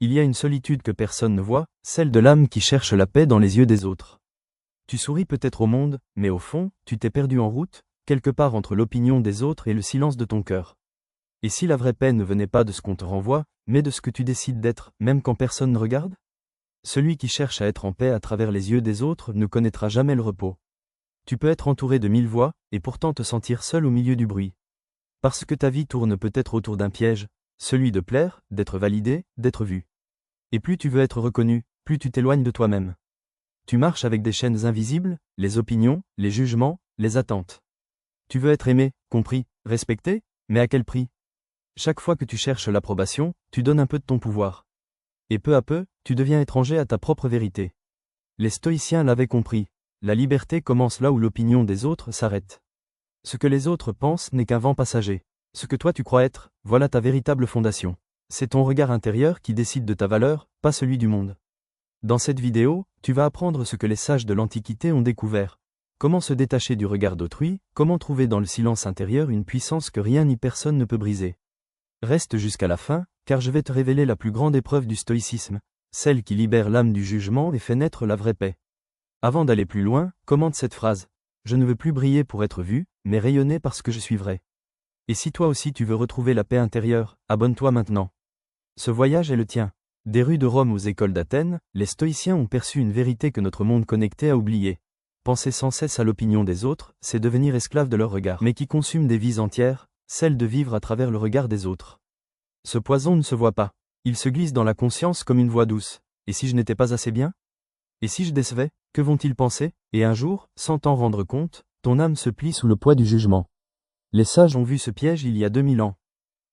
Il y a une solitude que personne ne voit, celle de l'âme qui cherche la paix dans les yeux des autres. Tu souris peut-être au monde, mais au fond, tu t'es perdu en route, quelque part entre l'opinion des autres et le silence de ton cœur. Et si la vraie paix ne venait pas de ce qu'on te renvoie, mais de ce que tu décides d'être, même quand personne ne regarde? Celui qui cherche à être en paix à travers les yeux des autres ne connaîtra jamais le repos. Tu peux être entouré de 1000 voix, et pourtant te sentir seul au milieu du bruit. Parce que ta vie tourne peut-être autour d'un piège, celui de plaire, d'être validé, d'être vu. Et plus tu veux être reconnu, plus tu t'éloignes de toi-même. Tu marches avec des chaînes invisibles, les opinions, les jugements, les attentes. Tu veux être aimé, compris, respecté, mais à quel prix? Chaque fois que tu cherches l'approbation, tu donnes un peu de ton pouvoir. Et peu à peu, tu deviens étranger à ta propre vérité. Les stoïciens l'avaient compris, la liberté commence là où l'opinion des autres s'arrête. Ce que les autres pensent n'est qu'un vent passager. Ce que toi tu crois être, voilà ta véritable fondation. C'est ton regard intérieur qui décide de ta valeur, pas celui du monde. Dans cette vidéo, tu vas apprendre ce que les sages de l'Antiquité ont découvert. Comment se détacher du regard d'autrui, comment trouver dans le silence intérieur une puissance que rien ni personne ne peut briser. Reste jusqu'à la fin, car je vais te révéler la plus grande épreuve du stoïcisme, celle qui libère l'âme du jugement et fait naître la vraie paix. Avant d'aller plus loin, commente cette phrase. Je ne veux plus briller pour être vu, mais rayonner parce que je suis vrai. Et si toi aussi tu veux retrouver la paix intérieure, abonne-toi maintenant. Ce voyage est le tien. Des rues de Rome aux écoles d'Athènes, les stoïciens ont perçu une vérité que notre monde connecté a oubliée. Penser sans cesse à l'opinion des autres, c'est devenir esclave de leur regard, mais qui consume des vies entières, celle de vivre à travers le regard des autres. Ce poison ne se voit pas. Il se glisse dans la conscience comme une voix douce. Et si je n'étais pas assez bien? Et si je décevais? Que vont-ils penser? Et un jour, sans t'en rendre compte, ton âme se plie sous le poids du jugement. Les sages ont vu ce piège il y a 2000 ans.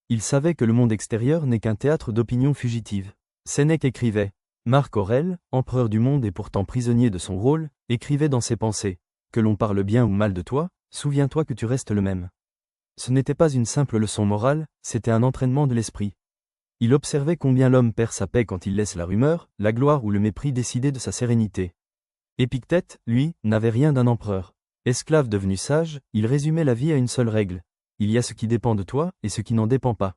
Ils savaient que le monde extérieur n'est qu'un théâtre d'opinions fugitives. Sénèque écrivait. Marc Aurèle, empereur du monde et pourtant prisonnier de son rôle, écrivait dans ses pensées. Que l'on parle bien ou mal de toi, souviens-toi que tu restes le même. Ce n'était pas une simple leçon morale, c'était un entraînement de l'esprit. Il observait combien l'homme perd sa paix quand il laisse la rumeur, la gloire ou le mépris décider de sa sérénité. Épictète, lui, n'avait rien d'un empereur. Esclave devenu sage, il résumait la vie à une seule règle. Il y a ce qui dépend de toi et ce qui n'en dépend pas.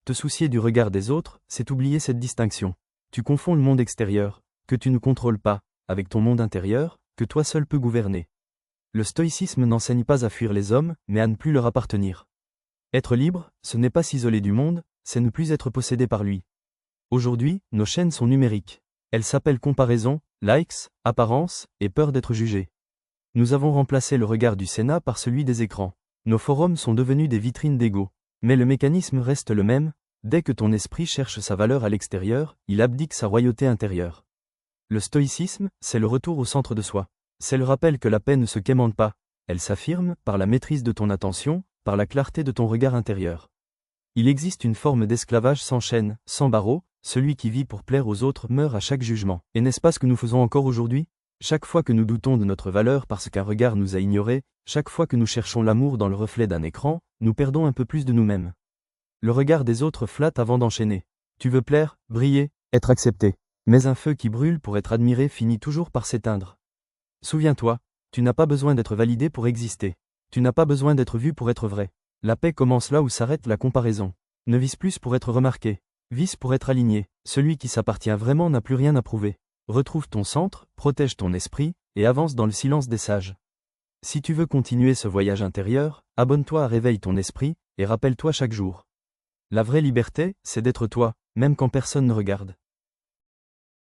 Te soucier du regard des autres, c'est oublier cette distinction. Tu confonds le monde extérieur, que tu ne contrôles pas, avec ton monde intérieur, que toi seul peux gouverner. Le stoïcisme n'enseigne pas à fuir les hommes, mais à ne plus leur appartenir. Être libre, ce n'est pas s'isoler du monde, c'est ne plus être possédé par lui. Aujourd'hui, nos chaînes sont numériques. Elles s'appellent comparaison, likes, apparence, et peur d'être jugé. Nous avons remplacé le regard du Sénat par celui des écrans. Nos forums sont devenus des vitrines d'ego. Mais le mécanisme reste le même, dès que ton esprit cherche sa valeur à l'extérieur, il abdique sa royauté intérieure. Le stoïcisme, c'est le retour au centre de soi. C'est le rappel que la paix ne se quémande pas, elle s'affirme par la maîtrise de ton attention, par la clarté de ton regard intérieur. Il existe une forme d'esclavage sans chaîne, sans barreaux, celui qui vit pour plaire aux autres meurt à chaque jugement. Et n'est-ce pas ce que nous faisons encore aujourd'hui? Chaque fois que nous doutons de notre valeur parce qu'un regard nous a ignorés, chaque fois que nous cherchons l'amour dans le reflet d'un écran, nous perdons un peu plus de nous-mêmes. Le regard des autres flatte avant d'enchaîner. Tu veux plaire, briller, être accepté. Mais un feu qui brûle pour être admiré finit toujours par s'éteindre. Souviens-toi, tu n'as pas besoin d'être validé pour exister. Tu n'as pas besoin d'être vu pour être vrai. La paix commence là où s'arrête la comparaison. Ne vise plus pour être remarqué. Vise pour être aligné. Celui qui s'appartient vraiment n'a plus rien à prouver. Retrouve ton centre, protège ton esprit, et avance dans le silence des sages. Si tu veux continuer ce voyage intérieur, abonne-toi à Réveille ton esprit, et rappelle-toi chaque jour. La vraie liberté, c'est d'être toi, même quand personne ne regarde.